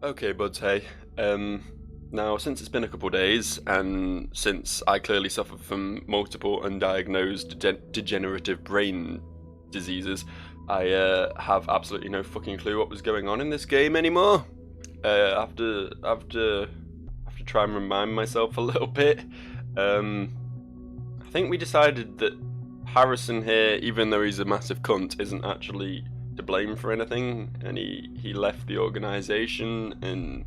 Okay, buds, hey. Now, since it's been a couple days, and since I clearly suffer from multiple undiagnosed degenerative brain diseases, I have absolutely no fucking clue what was going on in this game anymore. I have to try and remind myself a little bit. I think we decided that Harrison here, even though he's a massive cunt, isn't actually to blame for anything, and he left the organization, and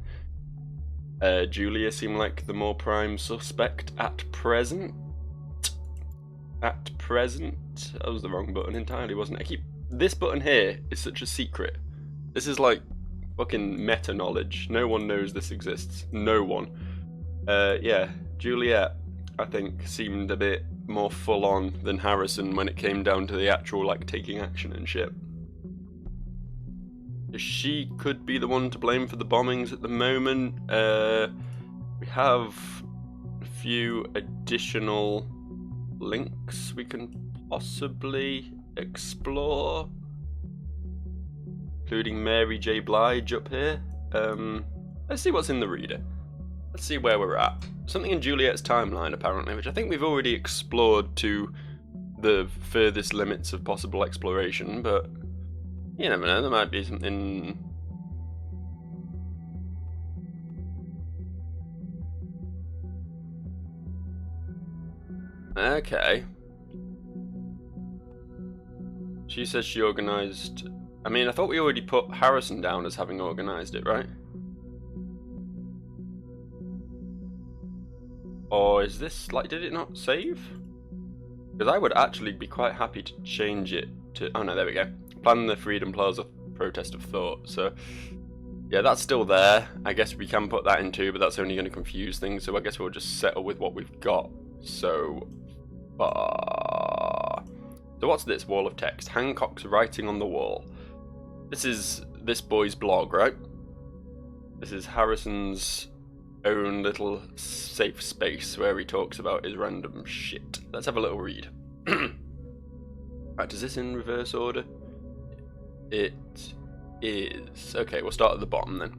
Julia seemed like the more prime suspect at present. At present, that was the wrong button entirely, wasn't it? This button here is such a secret. This is like fucking meta knowledge. No one knows this exists. No one. Yeah, Juliet, I think, seemed a bit more full on than Harrison when it came down to the actual like taking action and shit. She could be the one to blame for the bombings at the moment. We have a few additional links we can possibly explore, including Mary J. Blige up here. Let's see what's in the reader. Let's see where we're at. Something in Juliet's timeline, apparently, which I think we've already explored to the furthest limits of possible exploration, but you never know, there might be something. Okay. She says she organised. I mean, I thought we already put Harrison down as having organised it, right? Or is this, like, did it not save? Because I would actually be quite happy to change it to. Oh no, there we go. Plan the Freedom Plaza protest of thought. So, yeah, that's still there. I guess we can put that in too, but that's only going to confuse things. So I guess we'll just settle with what we've got so far. So what's this wall of text? Hancock's writing on the wall. This is this boy's blog, right? This is Harrison's own little safe space where he talks about his random shit. Let's have a little read. Right, is this in reverse order? It is. Okay, we'll start at the bottom then.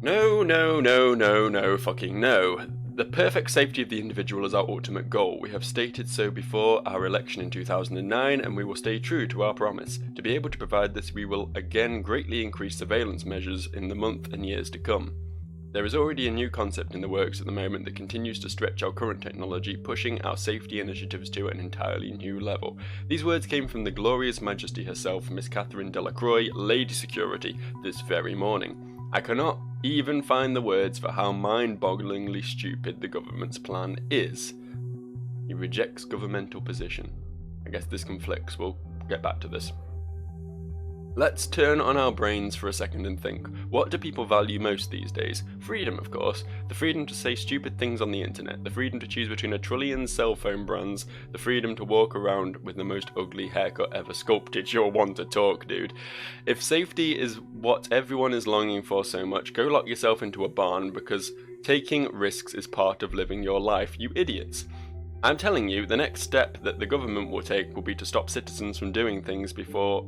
No, fucking no. The perfect safety of the individual is our ultimate goal. We have stated so before our election in 2009, and we will stay true to our promise. To be able to provide this, we will again greatly increase surveillance measures in the month and years to come. There is already a new concept in the works at the moment that continues to stretch our current technology, pushing our safety initiatives to an entirely new level. These words came from the glorious Majesty herself, Miss Catherine Delacroix, Lady Security, this very morning. I cannot even find the words for how mind-bogglingly stupid the government's plan is. He rejects governmental position. I guess this conflicts. We'll get back to this. Let's turn on our brains for a second and think. What do people value most these days? Freedom, of course. The freedom to say stupid things on the internet. The freedom to choose between a trillion cell phone brands. The freedom to walk around with the most ugly haircut ever sculpted. You're one to talk, dude. If safety is what everyone is longing for so much, go lock yourself into a barn, because taking risks is part of living your life, you idiots. I'm telling you, the next step that the government will take will be to stop citizens from doing things before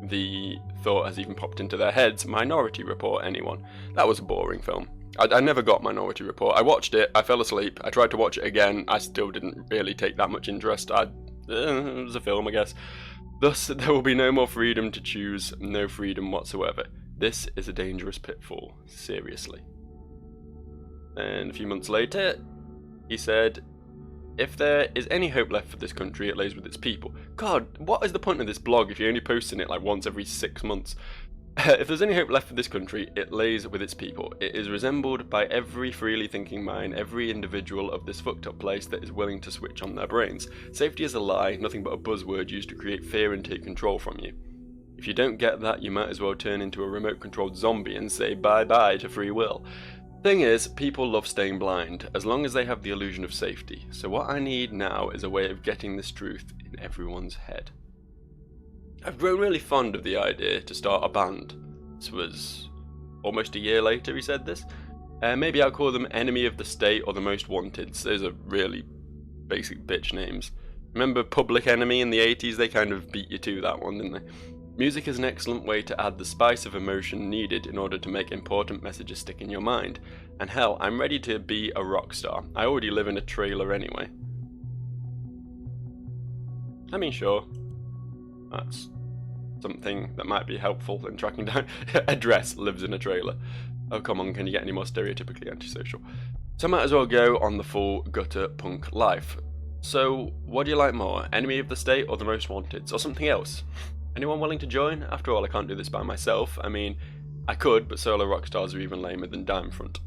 the thought has even popped into their heads. Minority Report, anyone? That was a boring film. I never got Minority Report. I watched it, I fell asleep, I tried to watch it again, I still didn't really take that much interest. It was a film, I guess. Thus, there will be no more freedom to choose, no freedom whatsoever. This is a dangerous pitfall, seriously. And a few months later, he said, if there is any hope left for this country, it lays with its people. God, what is the point of this blog if you're only posting it like once every 6 months? If there's any hope left for this country, it lays with its people. It is resembled by every freely thinking mind, every individual of this fucked up place that is willing to switch on their brains. Safety is a lie, nothing but a buzzword used to create fear and take control from you. If you don't get that, you might as well turn into a remote-controlled zombie and say bye-bye to free will. Thing is, people love staying blind, as long as they have the illusion of safety. So what I need now is a way of getting this truth in everyone's head. I've grown really fond of the idea to start a band. This was almost a year later he said this. Maybe I'll call them Enemy of the State or the Most Wanted. Those are really basic bitch names. Remember Public Enemy in the 80s? They kind of beat you to that one, didn't they? Music is an excellent way to add the spice of emotion needed in order to make important messages stick in your mind. And hell, I'm ready to be a rock star. I already live in a trailer anyway. I mean, sure. That's something that might be helpful in tracking down. Address lives in a trailer. Oh, come on, can you get any more stereotypically antisocial? So I might as well go on the full gutter punk life. So, what do you like more? Enemy of the State or The Most Wanted? Or something else? Anyone willing to join? After all, I can't do this by myself. I mean, I could, but solo rock stars are even lamer than Dime Front.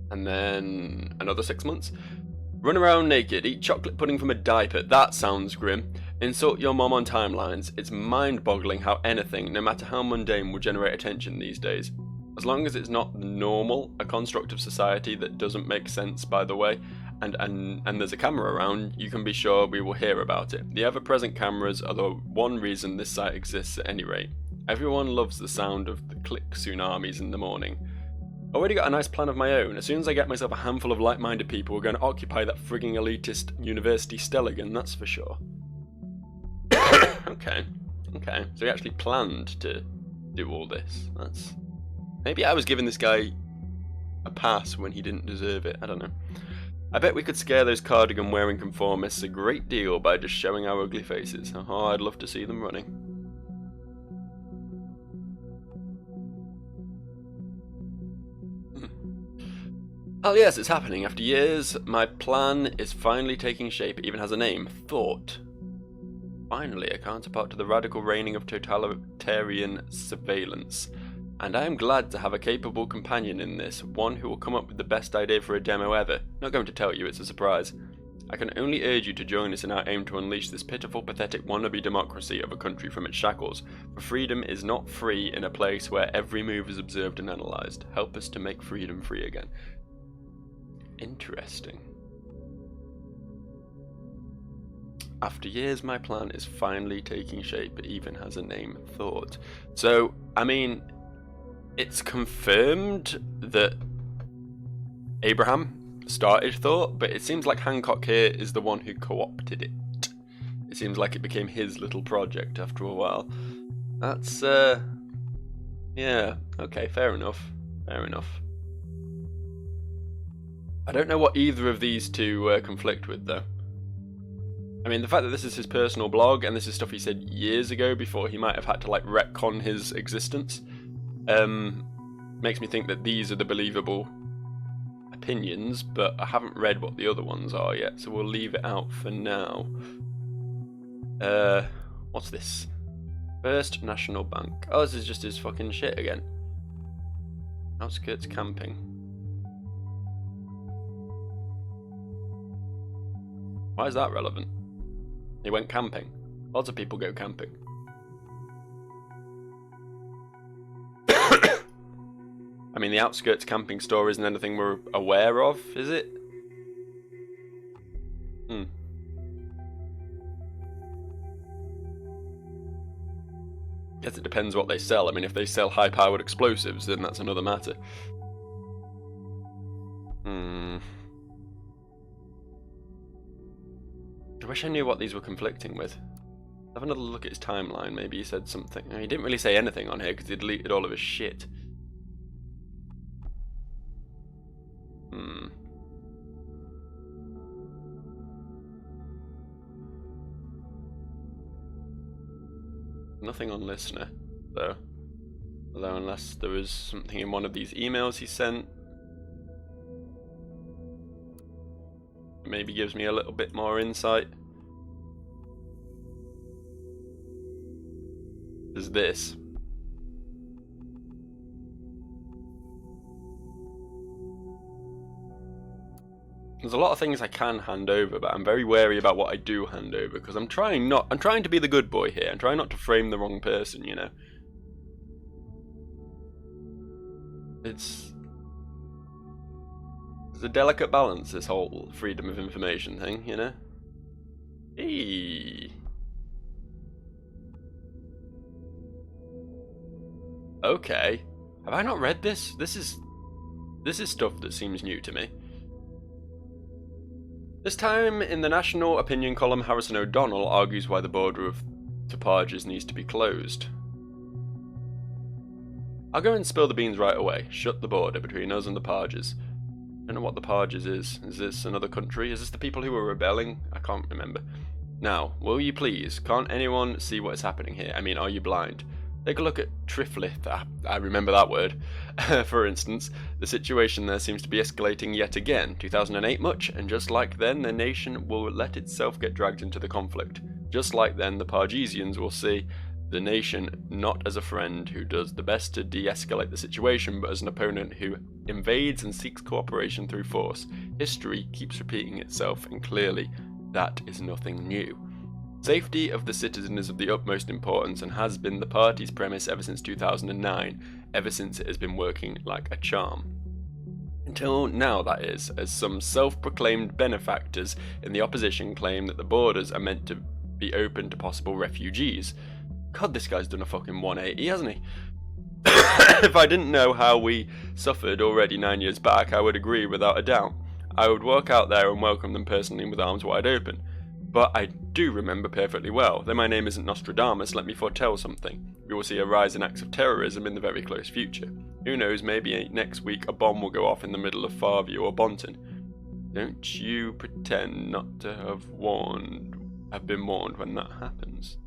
And then another 6 months. Run around naked, eat chocolate pudding from a diaper. That sounds grim. Insult your mom on timelines. It's mind-boggling how anything, no matter how mundane, will generate attention these days. As long as it's not normal, a construct of society that doesn't make sense, by the way, and there's a camera around, you can be sure we will hear about it. The ever-present cameras are the one reason this site exists at any rate. Everyone loves the sound of the click tsunamis in the morning. Already got a nice plan of my own. As soon as I get myself a handful of like-minded people, we're going to occupy that frigging elitist university Stelligan, that's for sure. Okay. So he actually planned to do all this. That's... Maybe I was giving this guy a pass when he didn't deserve it. I don't know. I bet we could scare those cardigan-wearing conformists a great deal by just showing our ugly faces. Oh, I'd love to see them running. Oh yes, it's happening. After years, my plan is finally taking shape. It even has a name. Thought. Finally, a counterpart to the radical reigning of totalitarian surveillance. And I am glad to have a capable companion in this, one who will come up with the best idea for a demo ever. Not going to tell you, it's a surprise. I can only urge you to join us in our aim to unleash this pitiful, pathetic wannabe democracy of a country from its shackles. For freedom is not free in a place where every move is observed and analysed. Help us to make freedom free again. Interesting. After years, my plan is finally taking shape. It even has a name, Thought. So, I mean... It's confirmed that Abraham started Thought, but it seems like Hancock here is the one who co-opted it. It seems like it became his little project after a while. That's, yeah, okay, fair enough. I don't know what either of these two conflict with, though. I mean, the fact that this is his personal blog, and this is stuff he said years ago before he might have had to, like, retcon his existence... makes me think that these are the believable opinions, but I haven't read what the other ones are yet, so we'll leave it out for now. What's this? First National Bank. Oh, this is just his fucking shit again. Outskirts camping. Why is that relevant? He went camping. Lots of people go camping. I mean, the outskirts camping store isn't anything we're aware of, is it? Guess it depends what they sell. I mean, if they sell high-powered explosives, then that's another matter. I wish I knew what these were conflicting with. Have another look at his timeline. Maybe he said something. I mean, he didn't really say anything on here because he deleted all of his shit. Nothing on listener, though. Although unless there was something in one of these emails he sent. It maybe gives me a little bit more insight. There's this. There's a lot of things I can hand over, but I'm very wary about what I do hand over, because I'm trying to be the good boy here. I'm trying not to frame the wrong person, you know. It's a delicate balance, this whole freedom of information thing, you know. Eee. Okay. Have I not read this? This is stuff that seems new to me. This time, in the National Opinion column, Harrison O'Donnell argues why the border of to Parges needs to be closed. I'll go and spill the beans right away. Shut the border between us and the Parges. I don't know what the Parges is. Is this another country? Is this the people who were rebelling? I can't remember. Now, will you please? Can't anyone see what is happening here? I mean, are you blind? Take a look at Triflith. I remember that word. For instance, the situation there seems to be escalating yet again. 2008 much, and just like then, the nation will let itself get dragged into the conflict. Just like then, the Pargesians will see the nation not as a friend who does the best to de-escalate the situation, but as an opponent who invades and seeks cooperation through force. History keeps repeating itself, and clearly that is nothing new. Safety of the citizen is of the utmost importance and has been the party's premise ever since 2009, ever since it has been working like a charm. Until now, that is, as some self-proclaimed benefactors in the opposition claim that the borders are meant to be open to possible refugees. God, this guy's done a fucking 180, hasn't he? If I didn't know how we suffered already 9 years back, I would agree without a doubt. I would walk out there and welcome them personally with arms wide open. But I do remember perfectly well, though my name isn't Nostradamus, let me foretell something. We will see a rise in acts of terrorism in the very close future. Who knows, maybe next week a bomb will go off in the middle of Farview or Bonton. Don't you pretend not to have been warned when that happens.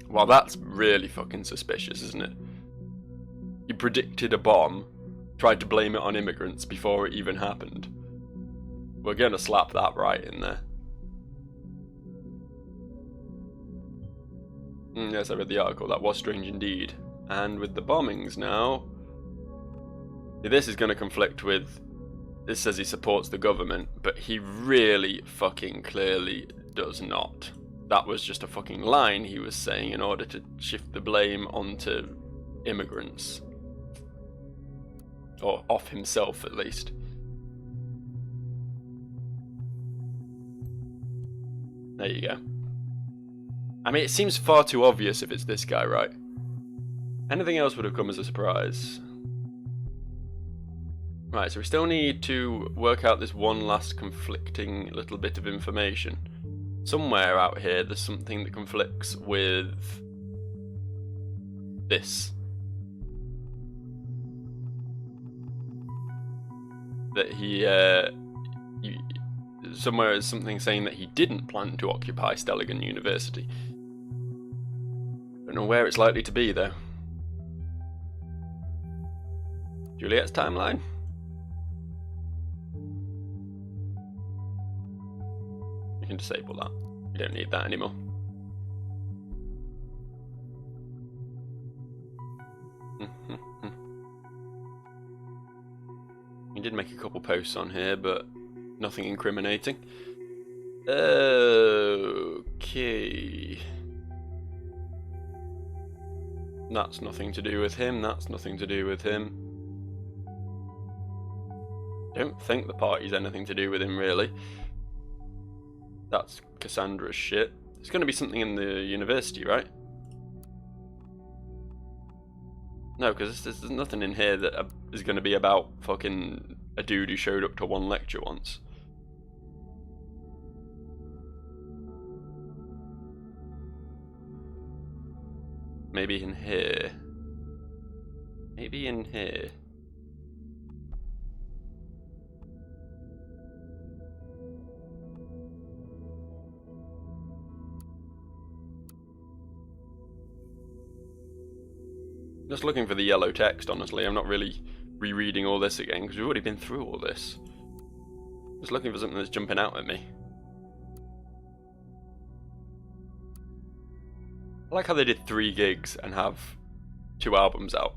Well, that's really fucking suspicious, isn't it? You predicted a bomb, tried to blame it on immigrants before it even happened. We're going to slap that right in there. Yes, I read the article. That was strange indeed. And with the bombings now... This is going to conflict with... This says he supports the government, but he really fucking clearly does not. That was just a fucking line he was saying in order to shift the blame onto immigrants. Or off himself, at least. There you go. I mean, it seems far too obvious if it's this guy, right? Anything else would have come as a surprise. Right, so we still need to work out this one last conflicting little bit of information. Somewhere out here, there's something that conflicts with this. That somewhere is something saying that he didn't plan to occupy Stelligan University. Don't know where it's likely to be, though. Juliet's timeline? You can disable that. You don't need that anymore. He did make a couple posts on here, but nothing incriminating. Okay. That's nothing to do with him, that's nothing to do with him. Don't think the party's anything to do with him, really. That's Cassandra's shit. It's going to be something in the university, right? No, because there's nothing in here that is going to be about fucking a dude who showed up to one lecture once. Maybe in here. Maybe in here. Just looking for the yellow text, honestly. I'm not really rereading all this again, because we've already been through all this. Just looking for something that's jumping out at me. I like how they did 3 gigs and have 2 albums out.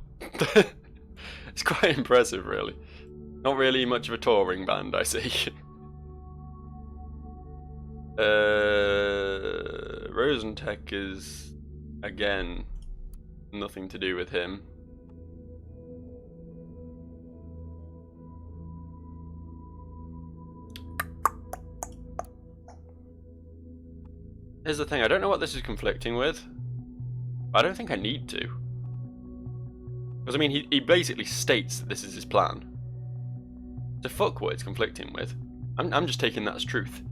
It's quite impressive, really. Not really much of a touring band, I see. Rosentech is, again, nothing to do with him. Here's the thing, I don't know what this is conflicting with. I don't think I need to. Because, I mean, he basically states that this is his plan. So fuck what it's conflicting with. I'm just taking that as truth.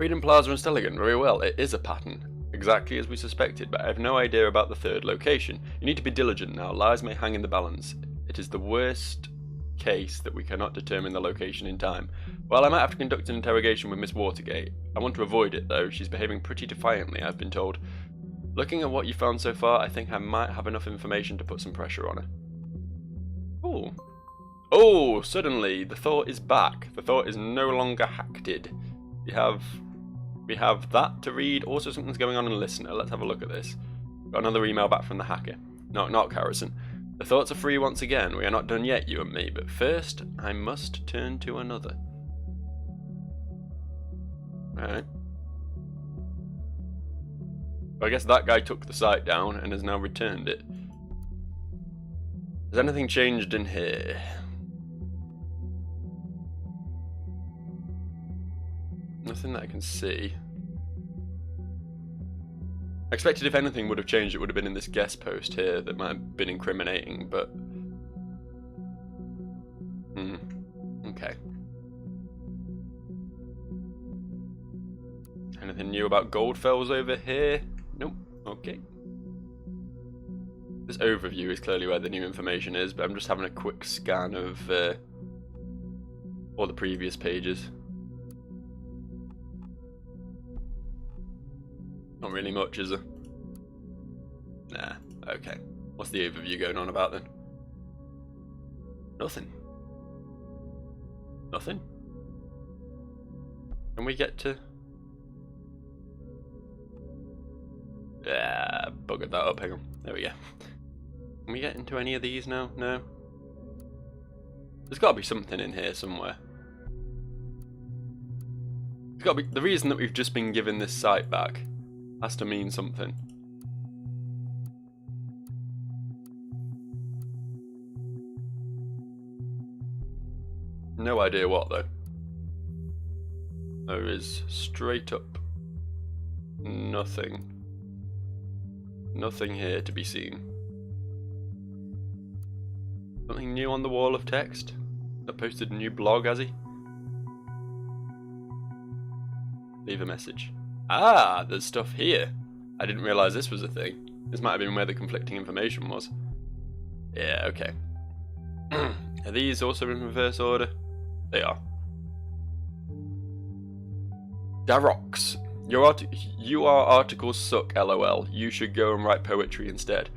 Freedom Plaza and Stelligan, very well, it is a pattern. Exactly as we suspected, but I have no idea about the third location. You need to be diligent now, lies may hang in the balance. It is the worst case that we cannot determine the location in time. Well, I might have to conduct an interrogation with Miss Watergate. I want to avoid it though, she's behaving pretty defiantly, I've been told. Looking at what you found so far, I think I might have enough information to put some pressure on her. Ooh. Oh, suddenly, the thought is back. The thought is no longer hacked. We have that to read. Also, something's going on in Listener. Let's have a look at this. Got another email back from the hacker. Knock knock, Harrison. The thoughts are free once again. We are not done yet, you and me. But first, I must turn to another. Alright. I guess that guy took the site down and has now returned it. Has anything changed in here? Nothing that I can see. I expected if anything would have changed, it would have been in this guest post here that might have been incriminating, but... Okay. Anything new about Goldfells over here? Nope. Okay. This overview is clearly where the new information is, but I'm just having a quick scan of all the previous pages. Not really much, is there? Nah, okay. What's the overview going on about then? Nothing. Nothing? Can we get to... Yeah, buggered that up, hang on. There we go. Can we get into any of these now? No? There's got to be something in here somewhere. There's got to be... The reason that we've just been given this site back has to mean something. No idea what though. There is straight up nothing. Nothing here to be seen. Something new on the wall of text? That posted a new blog, has he? Leave a message. Ah, there's stuff here. I didn't realise this was a thing. This might have been where the conflicting information was. Yeah, okay. Are these also in reverse order? They are. Darox. Your articles suck, lol. You should go and write poetry instead.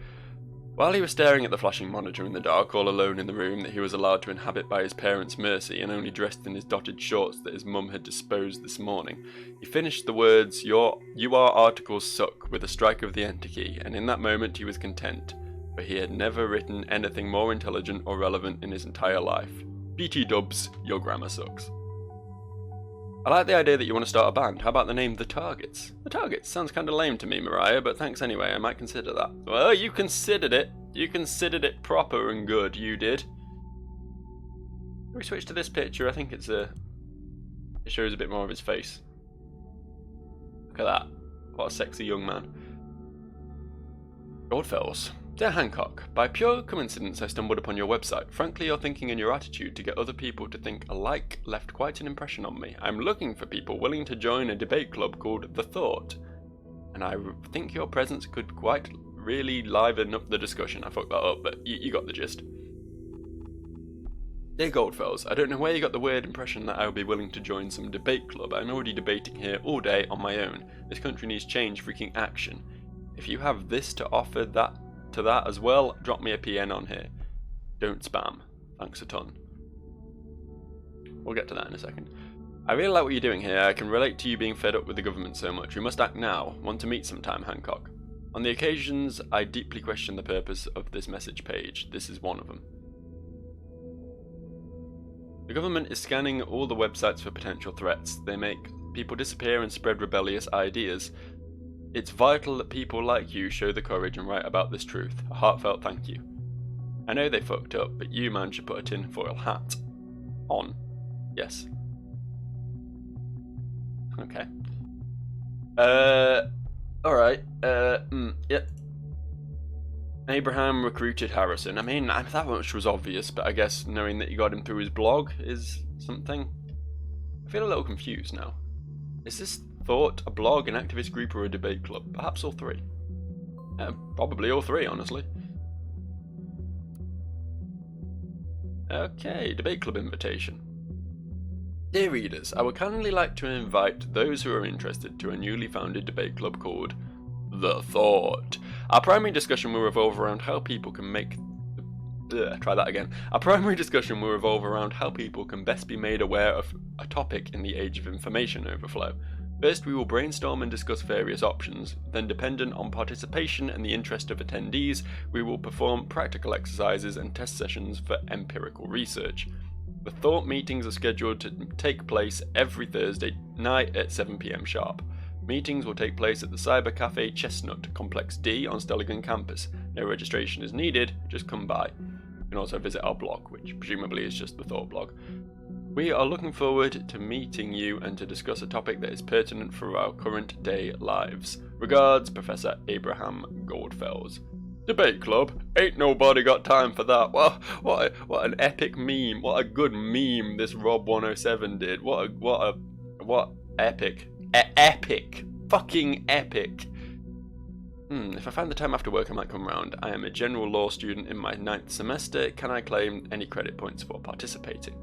While he was staring at the flashing monitor in the dark, all alone in the room that he was allowed to inhabit by his parents' mercy and only dressed in his dotted shorts that his mum had disposed this morning, he finished the words, your articles suck, with a strike of the enter key, and in that moment he was content, for he had never written anything more intelligent or relevant in his entire life. BT dubs, your grammar sucks. I like the idea that you want to start a band. How about the name The Targets? The Targets sounds kind of lame to me, Mariah, but thanks anyway, I might consider that. Well, you considered it. You considered it proper and good, you did. Can we switch to this picture? I think it shows a bit more of his face. Look at that. What a sexy young man. Goldfells. Dear Hancock, by pure coincidence I stumbled upon your website. Frankly, your thinking and your attitude to get other people to think alike left quite an impression on me. I'm looking for people willing to join a debate club called The Thought, and I think your presence could quite really liven up the discussion. I fucked that up, but you got the gist. Dear Goldfells, I don't know where you got the weird impression that I would be willing to join some debate club. I'm already debating here all day on my own. This country needs change, freaking action. If you have this to offer to that as well, drop me a PN on here. Don't spam. Thanks a ton. We'll get to that in a second. I really like what you're doing here. I can relate to you being fed up with the government so much. We must act now. Want to meet sometime, Hancock. On the occasions I deeply question the purpose of this message page. This is one of them. The government is scanning all the websites for potential threats. They make people disappear and spread rebellious ideas. It's vital that people like you show the courage and write about this truth. A heartfelt thank you. I know they fucked up, but you, man, should put a tinfoil hat on. Yes. Okay. Alright. Yep. Abraham recruited Harrison. I mean, that much was obvious, but I guess knowing that you got him through his blog is something. I feel a little confused now. Is this thought, a blog, an activist group, or a debate club? Perhaps all three. Probably all three, honestly. Okay, debate club invitation. Dear readers, I would kindly like to invite those who are interested to a newly founded debate club called The Thought. Our primary discussion will revolve around how people can make... Our primary discussion will revolve around how people can best be made aware of a topic in the age of information overflow. First, we will brainstorm and discuss various options. Then, dependent on participation and the interest of attendees, we will perform practical exercises and test sessions for empirical research. The Thought meetings are scheduled to take place every Thursday night at 7 PM sharp. Meetings will take place at the Cyber Cafe Chestnut, Complex D on Stelligan campus. No registration is needed, just come by. You can also visit our blog, which presumably is just the Thought blog. We are looking forward to meeting you and to discuss a topic that is pertinent for our current day lives. Regards, Professor Abraham Goldfells. Debate club? Ain't nobody got time for that. What an epic meme. What a good meme this Rob107 did. What epic. Epic. Fucking epic. If I find the time after work, I might come round. I am a general law student in my 9th semester. Can I claim any credit points for participating?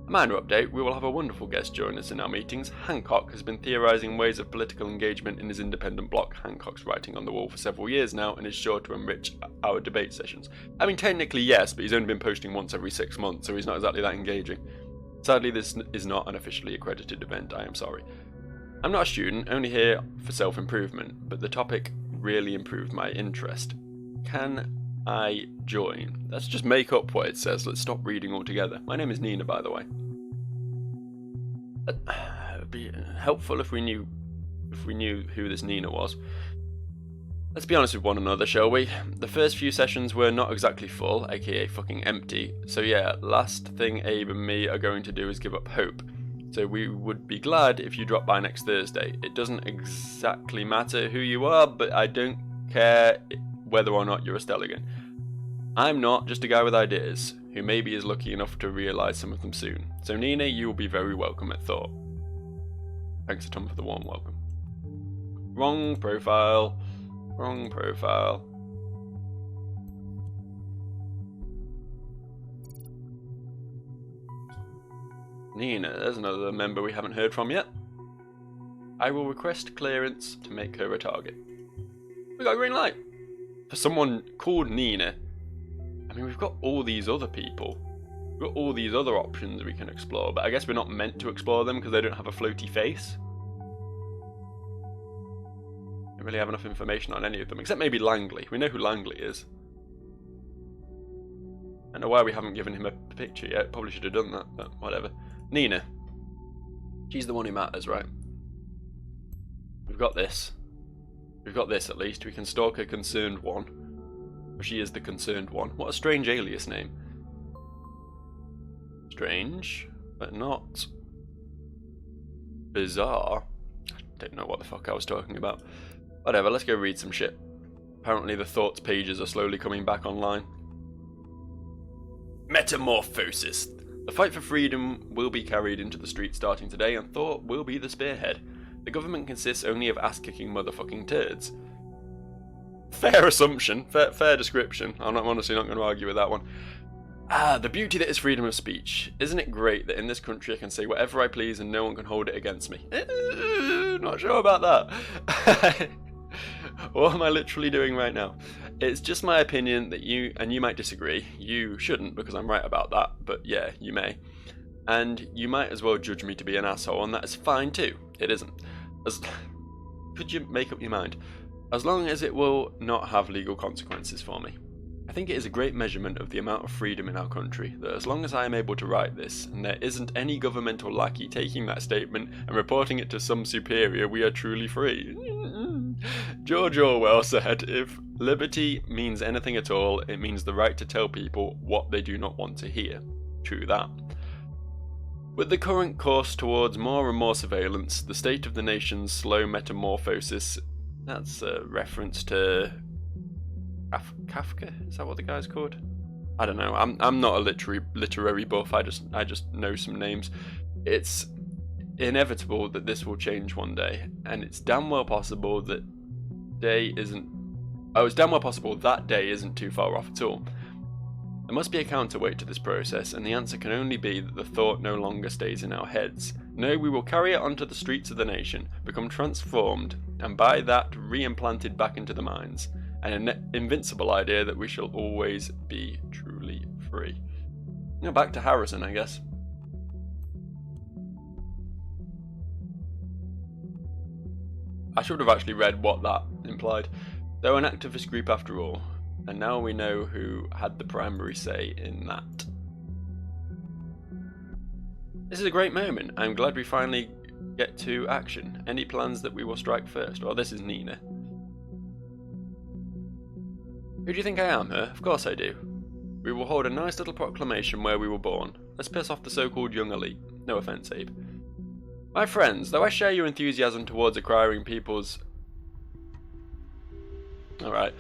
A minor update, we will have a wonderful guest join us in our meetings. Hancock has been theorising ways of political engagement in his independent blog. Hancock's writing on the wall for several years now and is sure to enrich our debate sessions. I mean, technically yes, but he's only been posting once every 6 months, so he's not exactly that engaging. Sadly, this is not an officially accredited event, I am sorry. I'm not a student, only here for self-improvement, but the topic really improved my interest. Can I join? Let's just make up what it says. Let's stop reading altogether. My name is Nina, by the way. It would be helpful if we knew who this Nina was. Let's be honest with one another, shall we? The first few sessions were not exactly full, aka fucking empty. So yeah, last thing Abe and me are going to do is give up hope. So we would be glad if you drop by next Thursday. It doesn't exactly matter who you are, but I don't care whether or not you're a Stelligan. I'm not, just a guy with ideas, who maybe is lucky enough to realise some of them soon. So Nina, you will be very welcome at Thought. Thanks a ton for the warm welcome. Wrong profile. Wrong profile. Nina, there's another member we haven't heard from yet. I will request clearance to make her a target. We got a green light. For someone called Nina, I mean, we've got all these other people. We've got all these other options we can explore, but I guess we're not meant to explore them because they don't have a floaty face. Don't really have enough information on any of them, except maybe Langley. We know who Langley is. I don't know why we haven't given him a picture yet. Probably should have done that, but whatever. Nina. She's the one who matters, right? We've got this. We've got this at least. We can stalk a concerned one. Or she is the concerned one. What a strange alias name. Strange, but not bizarre. I don't know what the fuck I was talking about. Whatever, let's go read some shit. Apparently the Thoughts pages are slowly coming back online. Metamorphosis. The fight for freedom will be carried into the streets starting today, and Thought will be the spearhead. The government consists only of ass-kicking motherfucking turds. Fair assumption, fair description. I'm honestly not going to argue with that one. The beauty that is freedom of speech. Isn't it great that in this country I can say whatever I please and no one can hold it against me? Not sure about that. What am I literally doing right now? It's just my opinion that you might disagree. You shouldn't because I'm right about that, but yeah, you may. And you might as well judge me to be an asshole, and that is fine too. It isn't. Could you make up your mind? As long as it will not have legal consequences for me. I think it is a great measurement of the amount of freedom in our country that as long as I am able to write this, and there isn't any governmental lackey taking that statement and reporting it to some superior, we are truly free. George Orwell said, if liberty means anything at all, it means the right to tell people what they do not want to hear. True that. With the current course towards more and more surveillance, the state of the nation's slow metamorphosis, that's a reference to Kafka? Is that what the guy's called? I don't know. I'm not a literary buff. I just know some names. It's inevitable that this will change one day, and it's damn well possible that day isn't. Oh, it's damn well possible that day isn't too far off at all. There must be a counterweight to this process, and the answer can only be that the thought no longer stays in our heads. No, we will carry it onto the streets of the nation, become transformed, and by that re-implanted back into the minds. An invincible idea that we shall always be truly free. Back to Harrison, I guess. I should have actually read what that implied. They're an activist group after all, and now we know who had the primary say in that. This is a great moment. I'm glad we finally get to action. Any plans that we will strike first? Well, this is Nina. Who do you think I am, huh? Of course I do. We will hold a nice little proclamation where we were born. Let's piss off the so-called young elite. No offence, Abe. My friends, though I share your enthusiasm towards acquiring people's... Alright.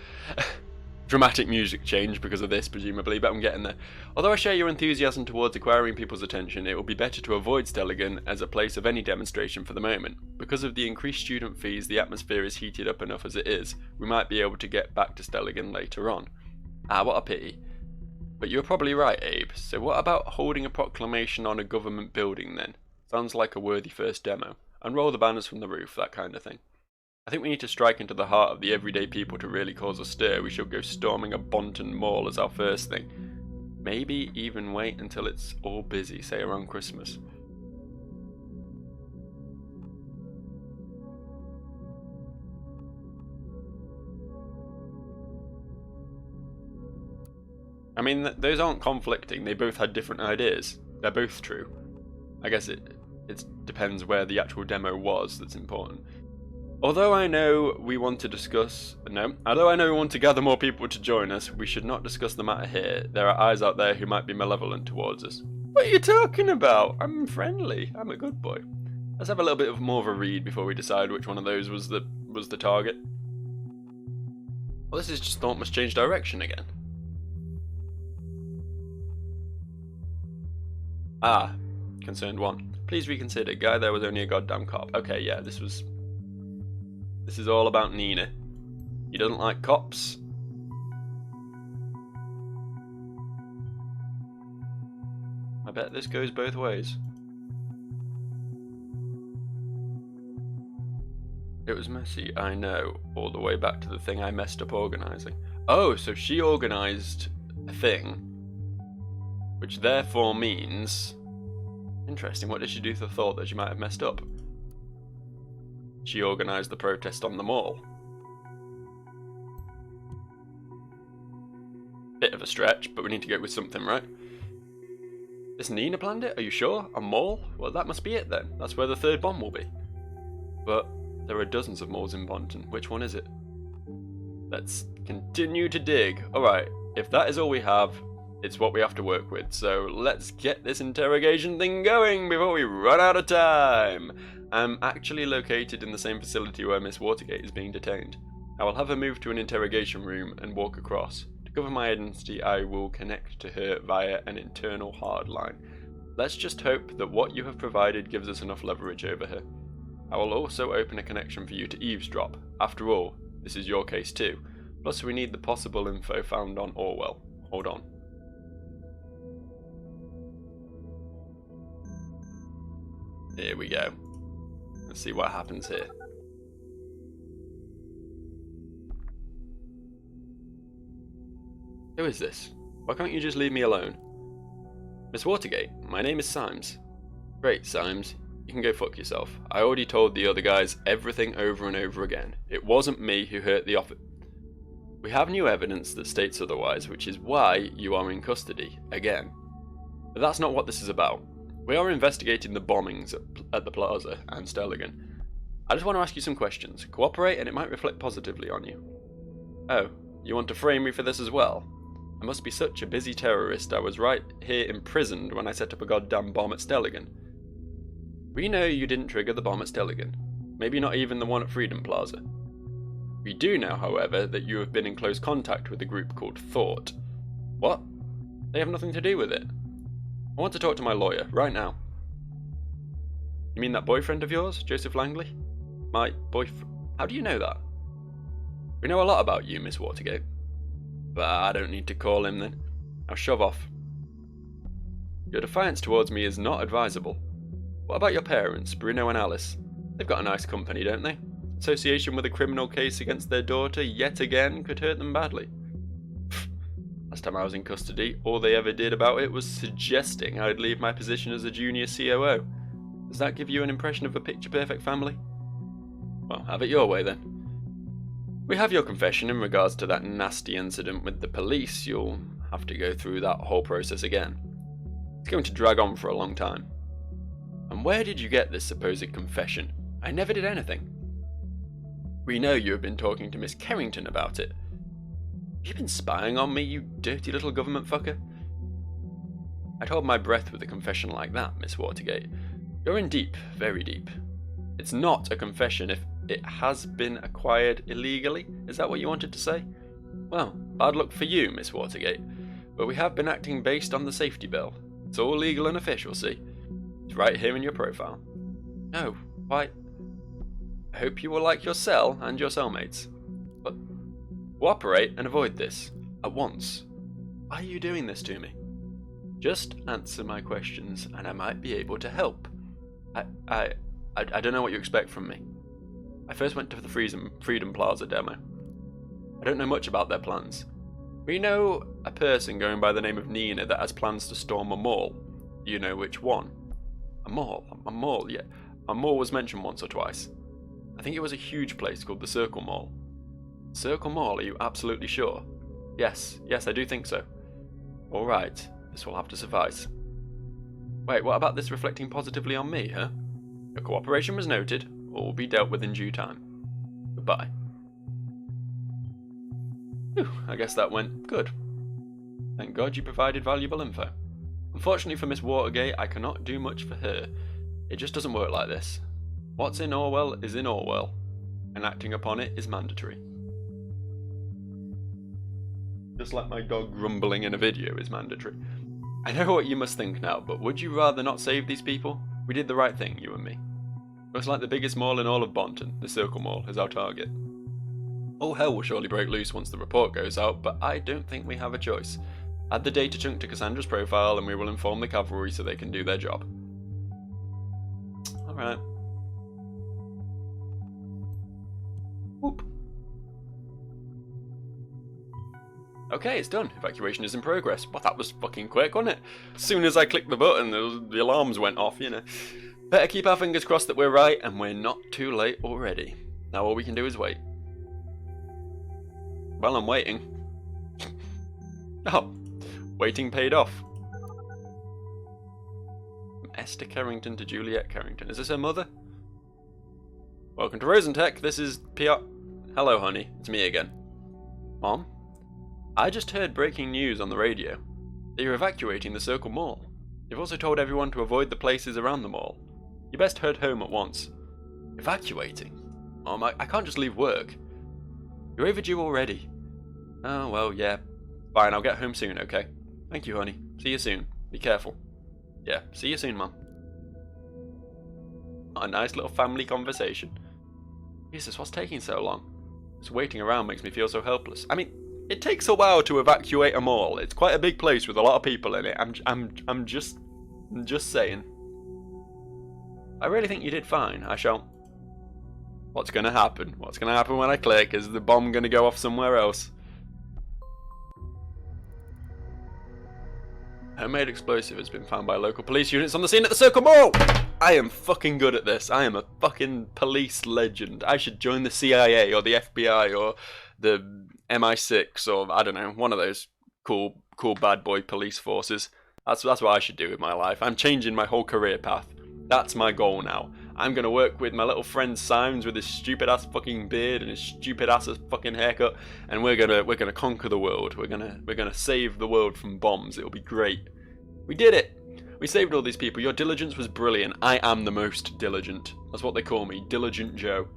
Dramatic music change because of this, presumably, but I'm getting there. Although I share your enthusiasm towards acquiring people's attention, it will be better to avoid Stelligan as a place of any demonstration for the moment. Because of the increased student fees, the atmosphere is heated up enough as it is. We might be able to get back to Stelligan later on. Ah, what a pity. But you're probably right, Abe. So what about holding a proclamation on a government building then? Sounds like a worthy first demo. Unroll the banners from the roof, that kind of thing. I think we need to strike into the heart of the everyday people to really cause a stir. We should go storming a Bonton Mall as our first thing. Maybe even wait until it's all busy, say around Christmas. I mean, those aren't conflicting. They both had different ideas. They're both true. I guess it depends where the actual demo was that's important. Although I know we want to gather more people to join us, we should not discuss the matter here. There are eyes out there who might be malevolent towards us. What are you talking about? I'm friendly. I'm a good boy. Let's have a little bit of more of a read before we decide which one of those was the target. Well, this is just thought must change direction again. Ah, concerned one. Please reconsider. Guy there was only a goddamn cop. Okay, yeah, this is all about Nina. He doesn't like cops. I bet this goes both ways. It was messy, I know, all the way back to the thing I messed up organising. Oh, so she organised a thing, which therefore means... Interesting, what did she do to the thought that she might have messed up? She organised the protest on the mall. Bit of a stretch, but we need to go with something, right? This Nina planned it? Are you sure? A mall? Well, that must be it then. That's where the third bomb will be. But there are dozens of malls in Bonton. Which one is it? Let's continue to dig. Alright, if that is all we have, it's what we have to work with. So let's get this interrogation thing going before we run out of time. I'm actually located in the same facility where Miss Watergate is being detained. I will have her moved to an interrogation room and walk across. To cover my identity, I will connect to her via an internal hard line. Let's just hope that what you have provided gives us enough leverage over her. I will also open a connection for you to eavesdrop. After all, this is your case too. Plus we need the possible info found on Orwell. Hold on. Here we go. Let's see what happens here. Who is this? Why can't you just leave me alone? Miss Watergate, my name is Symes. Great, Symes. You can go fuck yourself. I already told the other guys everything over and over again. It wasn't me who hurt the officer. We have new evidence that states otherwise, which is why you are in custody, again. But that's not what this is about. We are investigating the bombings at the Plaza and Stelligan. I just want to ask you some questions. Cooperate and it might reflect positively on you. Oh, you want to frame me for this as well? I must be such a busy terrorist. I was right here imprisoned when I set up a goddamn bomb at Stelligan. We know you didn't trigger the bomb at Stelligan. Maybe not even the one at Freedom Plaza. We do know, however, that you have been in close contact with a group called Thought. What? They have nothing to do with it. I want to talk to my lawyer, right now. You mean that boyfriend of yours, Joseph Langley? My boyfriend? How do you know that? We know a lot about you, Miss Watergate. But I don't need to call him then. Now shove off. Your defiance towards me is not advisable. What about your parents, Bruno and Alice? They've got a nice company, don't they? Association with a criminal case against their daughter yet again could hurt them badly. Last time I was in custody, all they ever did about it was suggesting I'd leave my position as a junior COO. Does that give you an impression of a picture-perfect family? Well, have it your way then. We have your confession in regards to that nasty incident with the police. You'll have to go through that whole process again. It's going to drag on for a long time. And where did you get this supposed confession? I never did anything. We know you have been talking to Miss Carrington about it. Have you been spying on me, you dirty little government fucker? I'd hold my breath with a confession like that, Miss Watergate. You're in deep, very deep. It's not a confession if it has been acquired illegally. Is that what you wanted to say? Well, bad luck for you, Miss Watergate. But we have been acting based on the safety bill. It's all legal and official, see? It's right here in your profile. Oh, why? I hope you will like your cell and your cellmates. But cooperate and avoid this. At once. Why are you doing this to me? Just answer my questions and I might be able to help. I don't know what you expect from me. I first went to the Freedom Plaza demo. I don't know much about their plans. We know a person going by the name of Nina that has plans to storm a mall. You know which one? A mall, yeah. A mall was mentioned once or twice. I think it was a huge place called the Circle Mall. Circle Mall, are you absolutely sure? Yes, I do think so. Alright, this will have to suffice. Wait, what about this reflecting positively on me, huh? Your cooperation was noted, all will be dealt with in due time. Goodbye. Whew, I guess that went good. Thank God you provided valuable info. Unfortunately for Miss Watergate, I cannot do much for her. It just doesn't work like this. What's in Orwell is in Orwell, and acting upon it is mandatory. Just like my dog grumbling in a video is mandatory. I know what you must think now, but would you rather not save these people? We did the right thing, you and me. Looks like the biggest mall in all of Bonton, the Circle Mall, is our target. All hell will surely break loose once the report goes out, but I don't think we have a choice. Add the data chunk to Cassandra's profile and we will inform the cavalry so they can do their job. Alright. Whoop. Okay, it's done. Evacuation is in progress. Well, that was fucking quick, wasn't it? As soon as I clicked the button, the alarms went off, you know. Better keep our fingers crossed that we're right and we're not too late already. Now all we can do is wait. Well, I'm waiting. Oh, waiting paid off. From Esther Carrington to Juliet Carrington. Is this her mother? Welcome to Rosentech. This is PR. Hello, honey. It's me again. Mom? I just heard breaking news on the radio. They're evacuating the Circle Mall. They've also told everyone to avoid the places around the mall. You best head home at once. Evacuating? Mom, I can't just leave work. You're overdue already. Oh, well, yeah. Fine, I'll get home soon, okay? Thank you, honey. See you soon. Be careful. Yeah, see you soon, Mum. A nice little family conversation. Jesus, what's taking so long? Just waiting around makes me feel so helpless. I mean, it takes a while to evacuate a mall. It's quite a big place with a lot of people in it. I'm just saying. I really think you did fine. I shall. What's gonna happen? What's gonna happen when I click? Is the bomb gonna go off somewhere else? Homemade explosive has been found by local police units on the scene at the Circle Mall! I am fucking good at this. I am a fucking police legend. I should join the CIA or the FBI or the MI6 or, I don't know, one of those cool bad boy police forces. That's what I should do with my life. I'm changing my whole career path. That's my goal now. I'm gonna work with my little friend Symes with his stupid ass fucking beard and his stupid ass fucking haircut, and we're gonna conquer the world. We're gonna save the world from bombs. It'll be great. We did it. We saved all these people. Your diligence was brilliant. I am the most diligent. That's what they call me, Diligent Joe.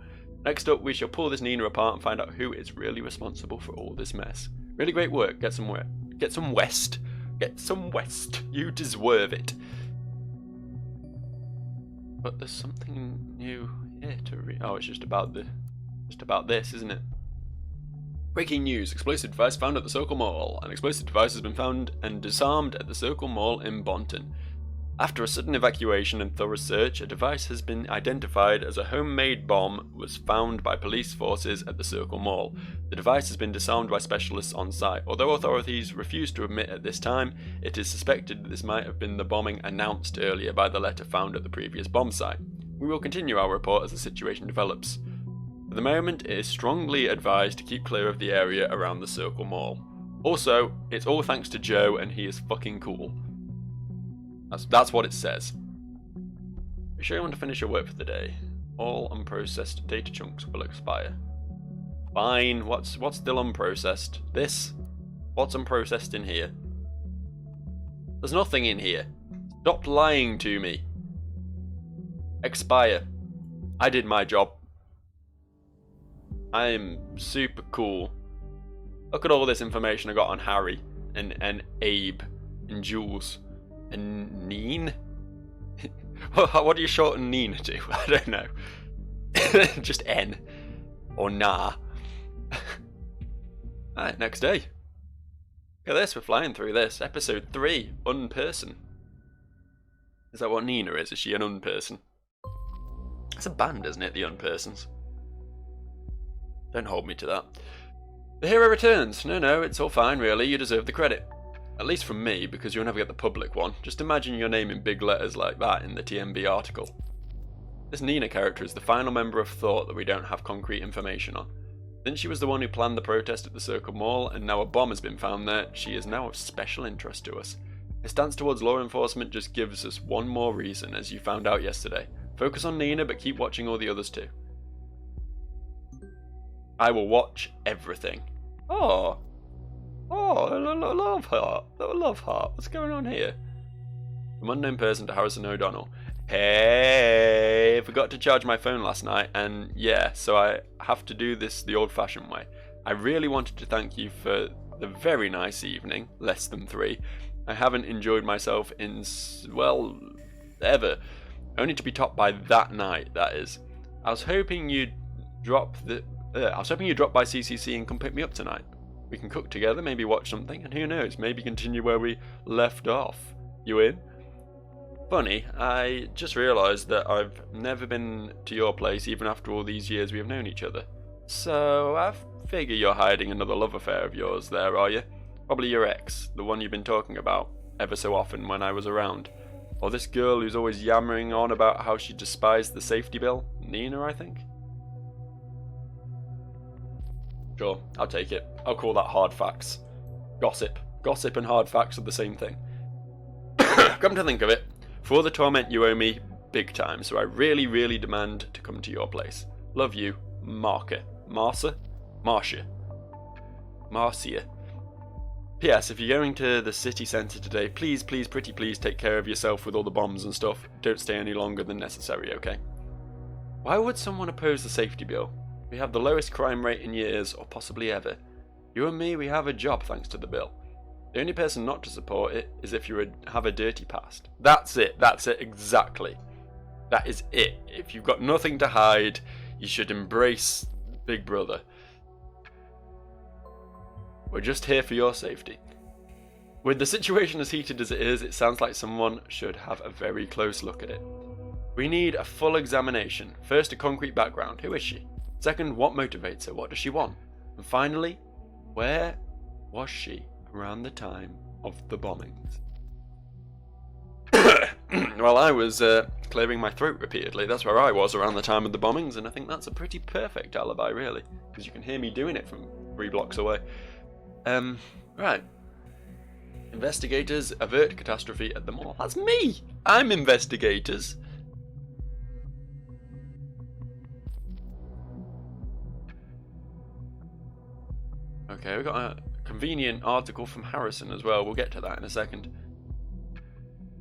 Next up, we shall pull this Nina apart and find out who is really responsible for all this mess. Really great work. Get some west. Get some west. You deserve it. But there's something new here to read. Oh, it's just about this, isn't it? Breaking news, explosive device found at the Circle Mall. An explosive device has been found and disarmed at the Circle Mall in Bonton. After a sudden evacuation and thorough search, a device has been identified as a homemade bomb was found by police forces at the Circle Mall. The device has been disarmed by specialists on site. Although authorities refuse to admit at this time, it is suspected that this might have been the bombing announced earlier by the letter found at the previous bomb site. We will continue our report as the situation develops. For the moment, it is strongly advised to keep clear of the area around the Circle Mall. Also, it's all thanks to Joe and he is fucking cool. That's what it says. Be sure you want to finish your work for the day. All unprocessed data chunks will expire. Fine, what's still unprocessed? This? What's unprocessed in here? There's nothing in here. Stop lying to me. Expire. I did my job. I'm super cool. Look at all this information I got on Harry and Abe and Jules and Neen. What do you shorten Neen to? I don't know. Just N or Nah. Alright, next day. Look at this, we're flying through this. Episode 3, Unperson. Is that what Nina is? Is she an unperson? It's a band, isn't it? The Unpersons. Don't hold me to that. The hero returns. No, it's all fine, really. You deserve the credit. At least from me, because you'll never get the public one. Just imagine your name in big letters like that in the TMB article. This Nina character is the final member of Thought that we don't have concrete information on. Since she was the one who planned the protest at the Circle Mall, and now a bomb has been found there, she is now of special interest to us. Her stance towards law enforcement just gives us one more reason, as you found out yesterday. Focus on Nina, but keep watching all the others too. I will watch everything. Oh, love heart. Love heart. What's going on here? From unknown person to Harrison O'Donnell. Hey, forgot to charge my phone last night, and yeah, so I have to do this the old-fashioned way. I really wanted to thank you for the very nice evening, less than 3. I haven't enjoyed myself in, well, ever. Only to be topped by that night, that is. I was hoping you'd drop by CCC and come pick me up tonight. We can cook together, maybe watch something, and who knows, maybe continue where we left off. You in? Funny, I just realised that I've never been to your place even after all these years we have known each other. So I figure you're hiding another love affair of yours there, are you? Probably your ex, the one you've been talking about ever so often when I was around. Or this girl who's always yammering on about how she despised the safety bill. Nina, I think? Sure, I'll take it. I'll call that hard facts. Gossip. Gossip and hard facts are the same thing. Come to think of it, for all the torment you owe me, big time, so I really, really demand to come to your place. Love you, Marcia. Marcia? Marcia. P.S. If you're going to the city centre today, please, pretty please take care of yourself with all the bombs and stuff. Don't stay any longer than necessary, okay? Why would someone oppose the safety bill? We have the lowest crime rate in years, or possibly ever. You and me, we have a job thanks to the bill. The only person not to support it is if you have a dirty past. That's it, exactly. That is it. If you've got nothing to hide, you should embrace Big Brother. We're just here for your safety. With the situation as heated as it is, it sounds like someone should have a very close look at it. We need a full examination. First, a concrete background. Who is she? Second, what motivates her? What does she want? And finally, where was she around the time of the bombings? Well, I was clearing my throat repeatedly. That's where I was around the time of the bombings, and I think that's a pretty perfect alibi, really, because you can hear me doing it from 3 blocks away. Right. Investigators avert catastrophe at the mall. That's me! I'm investigators. Okay, we've got a convenient article from Harrison as well. We'll get to that in a second.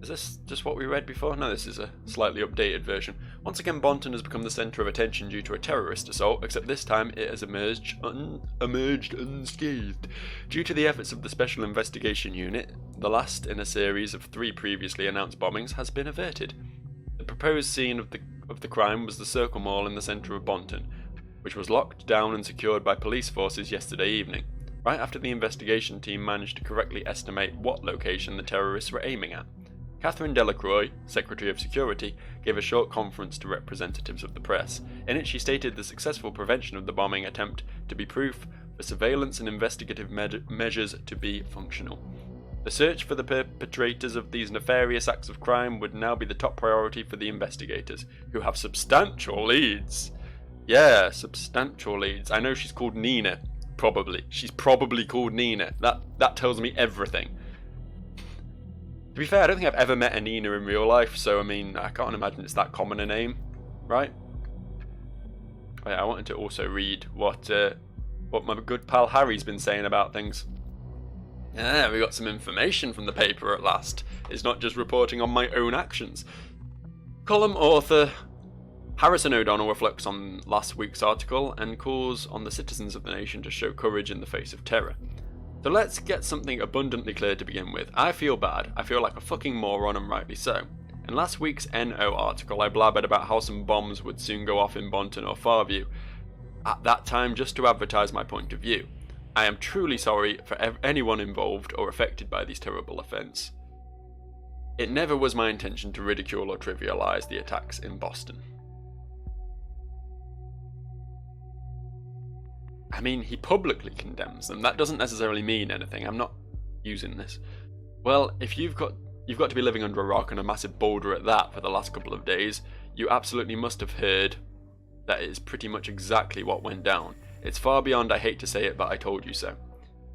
Is this just what we read before? No, this is a slightly updated version. Once again, Bonton has become the centre of attention due to a terrorist assault, except this time it has emerged unscathed. Due to the efforts of the Special Investigation Unit, the last in a series of 3 previously announced bombings has been averted. The The proposed scene of the crime was the Circle Mall in the centre of Bonton, which was locked down and secured by police forces yesterday evening, right after the investigation team managed to correctly estimate what location the terrorists were aiming at. Catherine Delacroix, Secretary of Security, gave a short conference to representatives of the press. In it, she stated the successful prevention of the bombing attempt to be proof for surveillance and investigative measures to be functional. The search for the perpetrators of these nefarious acts of crime would now be the top priority for the investigators, who have substantial leads. Yeah, substantial leads. I know she's called Nina. Probably. She's probably called Nina. That tells me everything. To be fair, I don't think I've ever met a Nina in real life, so I mean, I can't imagine it's that common a name, right? I wanted to also read what my good pal Harry's been saying about things. Yeah, we got some information from the paper at last. It's not just reporting on my own actions. Column author Harrison O'Donnell reflects on last week's article and calls on the citizens of the nation to show courage in the face of terror. So let's get something abundantly clear to begin with. I feel bad. I feel like a fucking moron, and rightly so. In last week's NO article, I blabbered about how some bombs would soon go off in Bonton or Farview, at that time just to advertise my point of view. I am truly sorry for anyone involved or affected by these terrible events. It never was my intention to ridicule or trivialise the attacks in Boston. I mean, he publicly condemns them. That doesn't necessarily mean anything. I'm not using this. Well, if you've got to be living under a rock and a massive boulder at that for the last couple of days, you absolutely must have heard that is pretty much exactly what went down. It's far beyond I hate to say it, but I told you so.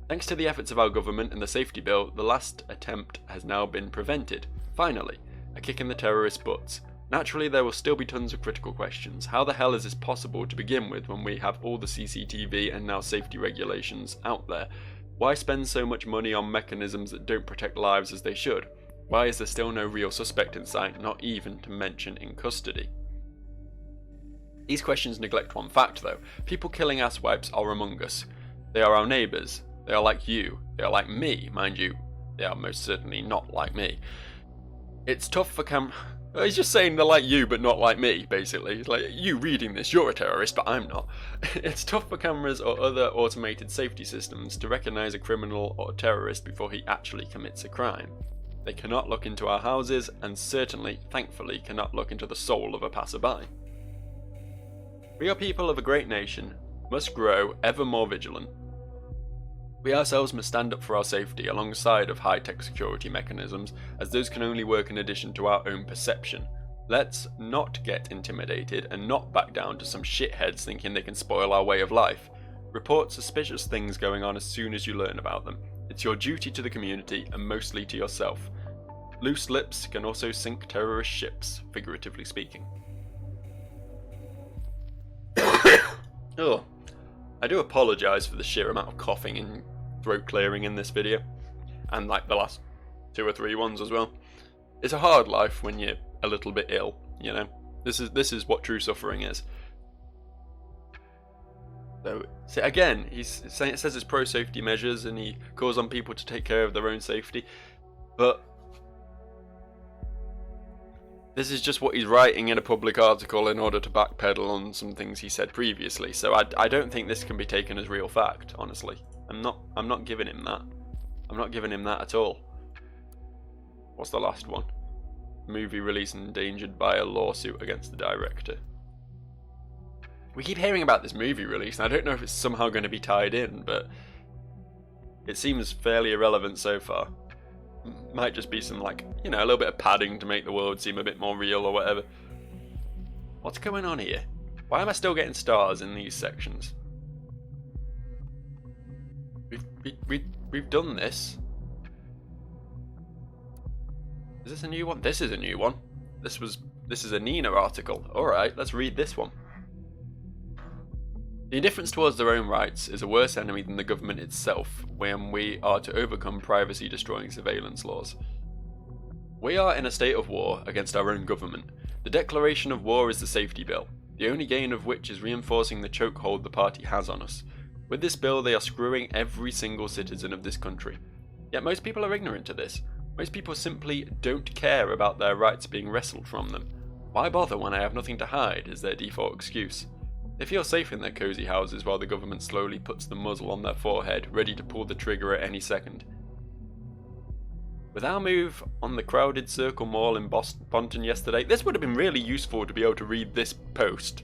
Thanks to the efforts of our government and the safety bill, the last attempt has now been prevented. Finally, a kick in the terrorists' butts. Naturally, there will still be tons of critical questions. How the hell is this possible to begin with when we have all the CCTV and now safety regulations out there? Why spend so much money on mechanisms that don't protect lives as they should? Why is there still no real suspect in sight, not even to mention in custody? These questions neglect one fact though. People killing asswipes are among us. They are our neighbours. They are like you. They are like me, mind you. They are most certainly not like me. It's tough for he's just saying they're like you, but not like me, basically. It's like, you reading this, you're a terrorist, but I'm not. It's tough for cameras or other automated safety systems to recognise a criminal or a terrorist before he actually commits a crime. They cannot look into our houses, and certainly, thankfully, cannot look into the soul of a passerby. We are people of a great nation, must grow ever more vigilant. We ourselves must stand up for our safety alongside of high-tech security mechanisms, as those can only work in addition to our own perception. Let's not get intimidated and not back down to some shitheads thinking they can spoil our way of life. Report suspicious things going on as soon as you learn about them. It's your duty to the community and mostly to yourself. Loose lips can also sink terrorist ships, figuratively speaking. Oh. I do apologise for the sheer amount of coughing and throat clearing in this video, and like the last 2 or 3 ones as well. It's a hard life when you're a little bit ill, you know. This is what true suffering is. So again, it says it's pro-safety measures, and he calls on people to take care of their own safety, but this is just what he's writing in a public article in order to backpedal on some things he said previously. So I don't think this can be taken as real fact, honestly. I'm not giving him that. I'm not giving him that at all. What's the last one? Movie release endangered by a lawsuit against the director. We keep hearing about this movie release, and I don't know if it's somehow going to be tied in, but it seems fairly irrelevant so far. Might just be some, like, you know, a little bit of padding to make the world seem a bit more real or whatever. What's going on here? Why am I still getting stars in these sections? We've done this. Is this a new one? This is a new one. This is a Nina article. Alright, let's read this one. The indifference towards their own rights is a worse enemy than the government itself when we are to overcome privacy-destroying surveillance laws. We are in a state of war against our own government. The declaration of war is the safety bill, the only gain of which is reinforcing the chokehold the party has on us. With this bill, they are screwing every single citizen of this country. Yet most people are ignorant to this. Most people simply don't care about their rights being wrestled from them. Why bother when I have nothing to hide, is their default excuse. They feel safe in their cosy houses while the government slowly puts the muzzle on their forehead, ready to pull the trigger at any second. With our move on the crowded Circle Mall in Bonton yesterday, this would have been really useful to be able to read this post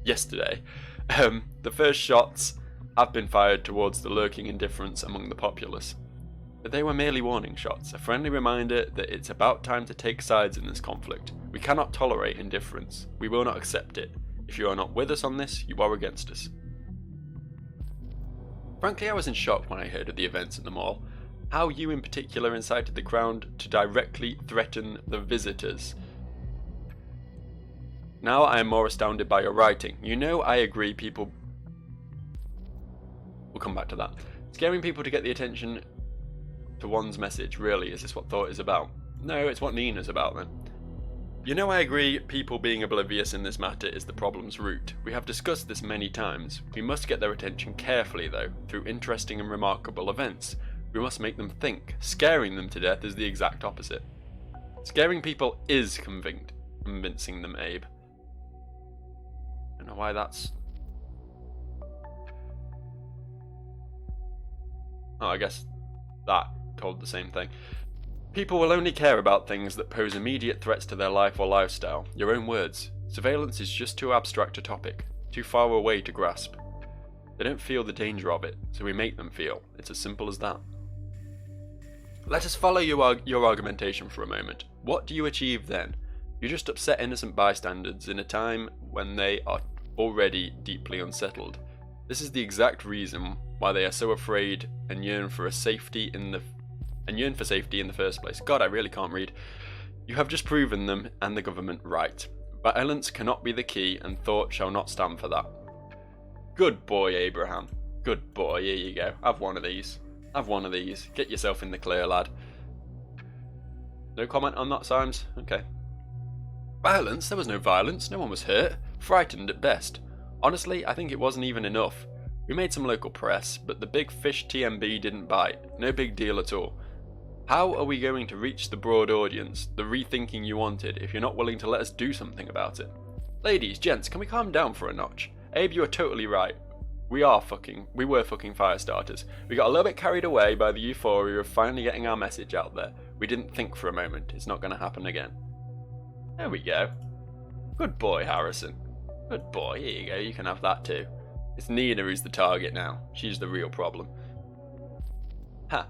yesterday. The first shots have been fired towards the lurking indifference among the populace. But they were merely warning shots, a friendly reminder that it's about time to take sides in this conflict. We cannot tolerate indifference. We will not accept it. If you are not with us on this, you are against us. Frankly, I was in shock when I heard of the events at the mall. How you in particular incited the crowd to directly threaten the visitors. Now I am more astounded by your writing. You know, I agree people... We'll come back to that. Scaring people to get the attention to one's message, really, is this what thought is about? No, it's what Nina's about then. You know, I agree people being oblivious in this matter is the problem's root. We have discussed this many times. We must get their attention carefully though, through interesting and remarkable events. We must make them think. Scaring them to death is the exact opposite. Scaring people is convincing them, Abe. I don't know why that's... Oh, I guess that told the same thing. People will only care about things that pose immediate threats to their life or lifestyle. Your own words. Surveillance is just too abstract a topic, too far away to grasp. They don't feel the danger of it, so we make them feel. It's as simple as that. Let us follow your argumentation for a moment. What do you achieve then? You just upset innocent bystanders in a time when they are already deeply unsettled. This is the exact reason why they are so afraid and yearn for safety in the first place. God, I really can't read. You have just proven them and the government right. Violence cannot be the key, and thought shall not stand for that. Good boy, Abraham. Good boy. Here you go. Have one of these. Have one of these. Get yourself in the clear, lad. No comment on that, Symes? Okay. Violence? There was no violence. No one was hurt. Frightened at best. Honestly, I think it wasn't even enough. We made some local press, but the big fish TMB didn't bite. No big deal at all. How are we going to reach the broad audience, the rethinking you wanted, if you're not willing to let us do something about it? Ladies, gents, can we calm down for a notch? Abe, you are totally right. We were fucking fire starters. We got a little bit carried away by the euphoria of finally getting our message out there. We didn't think for a moment. It's not going to happen again. There we go. Good boy, Harrison. Good boy. Here you go. You can have that too. It's Nina who's the target now. She's the real problem. Ha.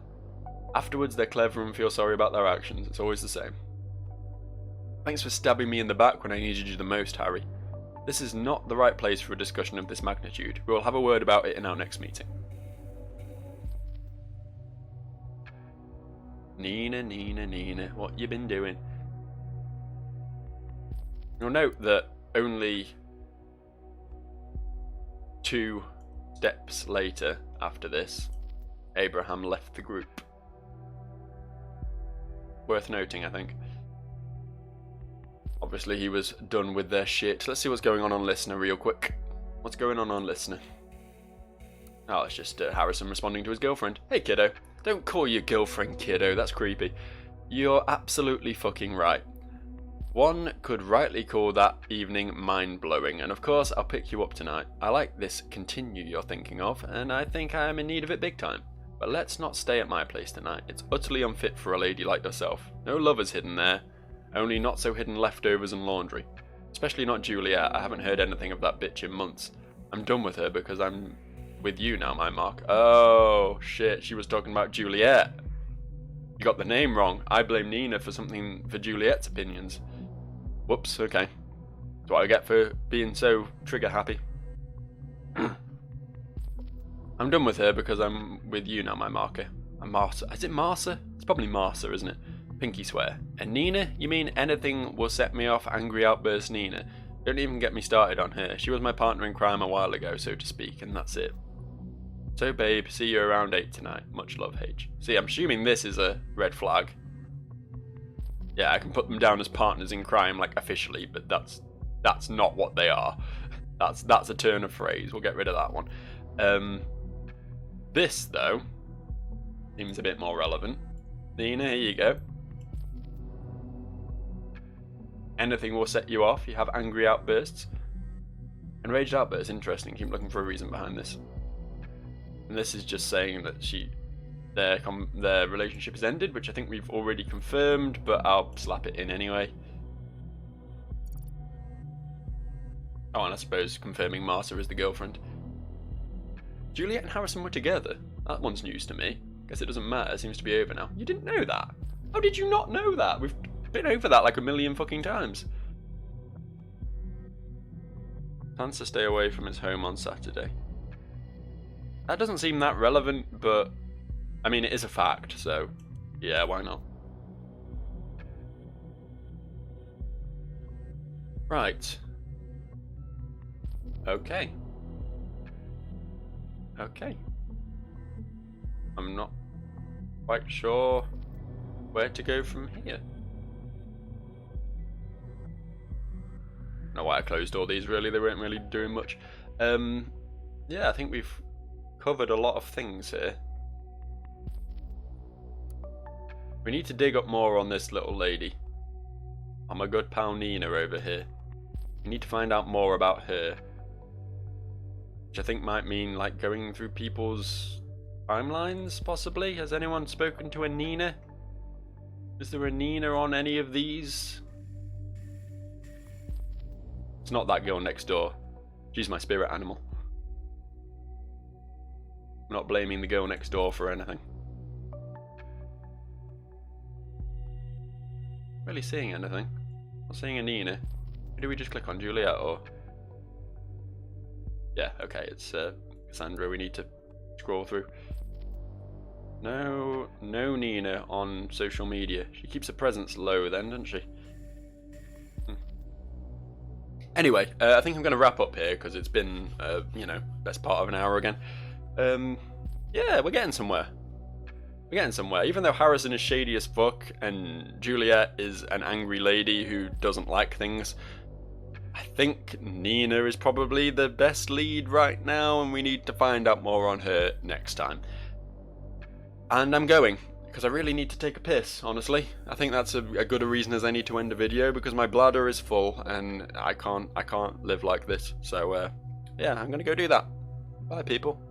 Afterwards, they're clever and feel sorry about their actions. It's always the same. Thanks for stabbing me in the back when I needed you the most, Harry. This is not the right place for a discussion of this magnitude. We will have a word about it in our next meeting. Nina, Nina, Nina, what you been doing? You'll note that only 2 steps later after this, Abraham left the group. Worth noting, I think. Obviously he was done with their shit. Let's see what's going on Listener real quick. What's going on Listener? Oh, it's just Harrison responding to his girlfriend. Hey kiddo. Don't call your girlfriend kiddo, that's creepy. You're absolutely fucking right. One could rightly call that evening mind-blowing, and of course I'll pick you up tonight. I like this continue you're thinking of, and I think I am in need of it big time. But let's not stay at my place tonight. It's utterly unfit for a lady like yourself. No lovers hidden there. Only not so hidden leftovers and laundry. Especially not Juliet. I haven't heard anything of that bitch in months. I'm done with her because I'm with you now, my Mark. Oh, shit. She was talking about Juliet. You got the name wrong. I blame Nina for Juliet's opinions. Whoops, okay. That's what I get for being so trigger happy. I'm done with her because I'm with you now, my marker. And Martha. Is it Martha? It's probably Martha, isn't it? Pinky swear. And Nina? You mean anything will set me off? Angry outburst Nina. Don't even get me started on her. She was my partner in crime a while ago, so to speak, and that's it. So babe, see you around 8 tonight. Much love, H. See, I'm assuming this is a red flag. Yeah, I can put them down as partners in crime, like officially, but that's not what they are. That's a turn of phrase. We'll get rid of that one. This though seems a bit more relevant. Nina, here you go. anything will set you off. You have angry outbursts. Enraged outbursts, interesting. Keep looking for a reason behind this. And this is just saying that their relationship has ended, which I think we've already confirmed, but I'll slap it in anyway. Oh, and I suppose confirming Martha is the girlfriend. Juliet and Harrison were together. That one's news to me. Guess it doesn't matter, it seems to be over now. You didn't know that? How did you not know that? We've been over that like a million fucking times. Plans to stay away from his home on Saturday. That doesn't seem that relevant, but I mean, it is a fact, so yeah, why not? Right. Okay. Okay. I'm not quite sure where to go from here. Know why I closed all these, really. They weren't really doing much. Yeah, I think we've covered a lot of things here. We need to dig up more on this little lady. On my good pal Nina over here. We need to find out more about her. Which I think might mean like going through people's timelines, possibly. Has anyone spoken to a Nina? Is there a Nina on any of these? It's not that girl next door. She's my spirit animal. I'm not blaming the girl next door for anything. Really seeing anything? Not seeing a Nina. Do we just click on Juliet or? Yeah, okay, it's Cassandra we need to scroll through. No Nina on social media. She keeps her presence low then, doesn't she? Anyway, I think I'm going to wrap up here because it's been, best part of an hour again. Yeah, we're getting somewhere. We're getting somewhere. Even though Harrison is shady as fuck and Juliet is an angry lady who doesn't like things, I think Nina is probably the best lead right now, and we need to find out more on her next time. And I'm going, because I really need to take a piss, honestly. I think that's a good a reason as any to end a video, because my bladder is full, and I can't live like this. So, yeah, I'm going to go do that. Bye, people.